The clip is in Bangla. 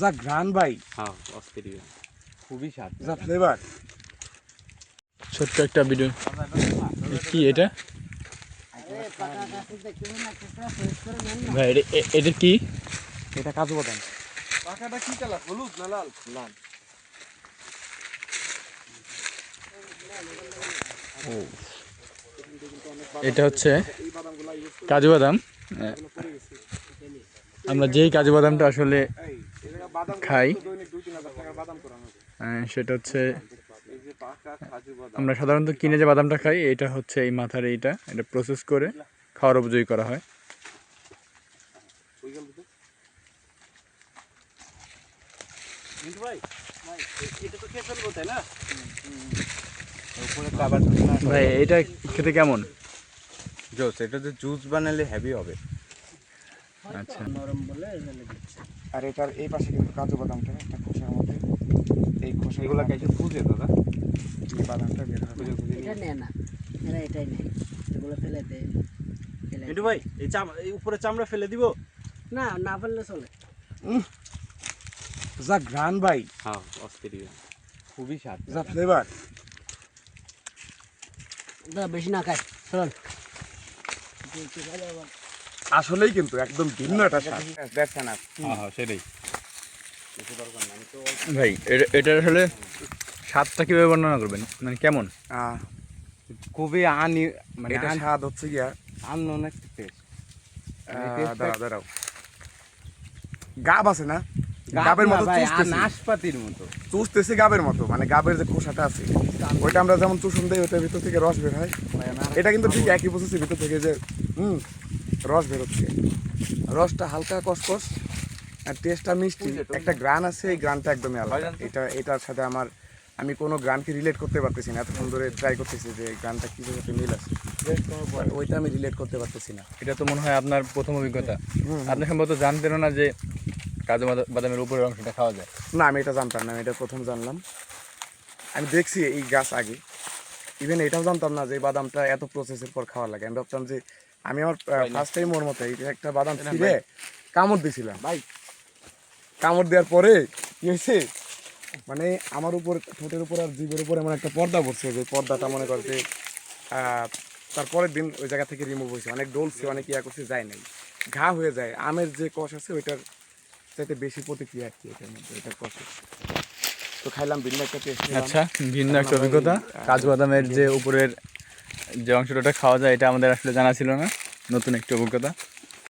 যা ঘ্রাণ ভাই, হ্যাঁ অস্থির, খুবই স্বাদ, যা ফ্লেভার। ছোট্ট একটা ভিডিও। কি এটা ভাই? এটা কি? এটা কাজু বাদাম। পাকাটা কি কালার, হলুদ না লাল? লাল। এটা হচ্ছে কাজু বাদাম। আমরা যেই কাজু বাদামটা আসলে খাই সেটা হচ্ছে, আমরা সাধারণত কিনে যে বাদামটা খাই, এটা হচ্ছে এই মাথার এটা প্রসেস করে খাওয়ার উপযোগী করা হয়। ভাই এটা খেতে কেমন? জোস, এটা যে জুস বানালে হেভি হবে। আচ্ছা, আর এটার এই পাশে কিন্তু কাজু বাদামটা একটা খোসার মধ্যে, এই খোসা এগুলা কাইতে খুঁজে দাদা, এই বাদামটা বের হবে। এটা নেয় না, এরা এটাই নেয়, এগুলো ফেলে দেয়। মিঠু ভাই এই উপরে চামড়া ফেলে দিব? না, না ফেললে চলে। যা ঘ্রাণ ভাই, হ্যাঁ অস্থির, খুবই স্বাদ, যা ফ্লেভার। বেশি না খায়, চল। আসলেই কিন্তু একদম ভিন্ন একটা স্বাদ। দেখছেন না? হ্যাঁ সেটাই। ভাই এটা আসলে স্বাদটা কিভাবে বর্ণনা করবেন, মানে কেমন? খুবই মানে এটা স্বাদ হচ্ছে গিয়া, আননোন একটা টেস্ট। দাঁড়াও, গাব আছে না, গাবের মতো নাশপাতির মতো চুষতেছে, গাবের মতো, মানে গাবের যে খোসাটা আছে ওইটা আমরা যেমন চুষণ দেই, ওইটার ভিতর থেকে রস বের হয়। এটা কিন্তু ঠিক একই প্রসেসের ভিতর থেকে যে রস বেরোচ্ছে, রসটা হালকা কসকস আর টেস্টটা মিষ্টি, একটা গ্রান আছে, এই গ্রানটা একদমই আলাদা। এটার সাথে আমি কোনো গ্রানকে রিলেট করতে পারতেছি না, এতক্ষণ ধরে ট্রাই করতেছি যে গ্রানটা কি সাথে মিল আছে, ওইটা আমি রিলেট করতে পারতেছি না। এটা তো মনে হয় আপনার প্রথম অভিজ্ঞতা। আপনি সম্ভবত জানতেন না যে কাজু বাদামের উপরের অংশটা খাওয়া যায়। না, আমি এটা জানতাম না, আমি এটা প্রথম জানলাম। আমি দেখছি এই গাছ আগে, ইভেন এটাও জানতাম না যে এই বাদামটা এত প্রসেসের পর খাওয়া লাগে। আমি ভাবতাম যে আমি আমার ফার্স্ট টাইম ওর মতো একটা বাদাম ছিঁড়ে কামড় দিয়েছিলাম ভাই। কামড় দেওয়ার পরে কি হয়েছে, মানে আমার উপর, ঠোঁটের উপর আর জিভের উপর এমন একটা পর্দা পড়ছে, যে পর্দাটা মনে করে যে তারপরের দিন ওই জায়গা থেকে রিমুভ হয়েছে। অনেক ডলছে, অনেক ইয়া করছে, যায় নাই, ঘা হয়ে যায়। আমের যে কষ আছে ওইটার চাইতে বেশি প্রতিক্রিয়া আর কি এটার মধ্যে, এটার কষে। তো খাইলাম, ভিন্ন একটা টেস্ট। আচ্ছা, ভিন্ন একটা অভিজ্ঞতা। কাজু বাদামের যে উপরের যে অংশটা খাওয়া যায়, এটা আমাদের আসলে জানা ছিল না, নতুন একটা অভিজ্ঞতা।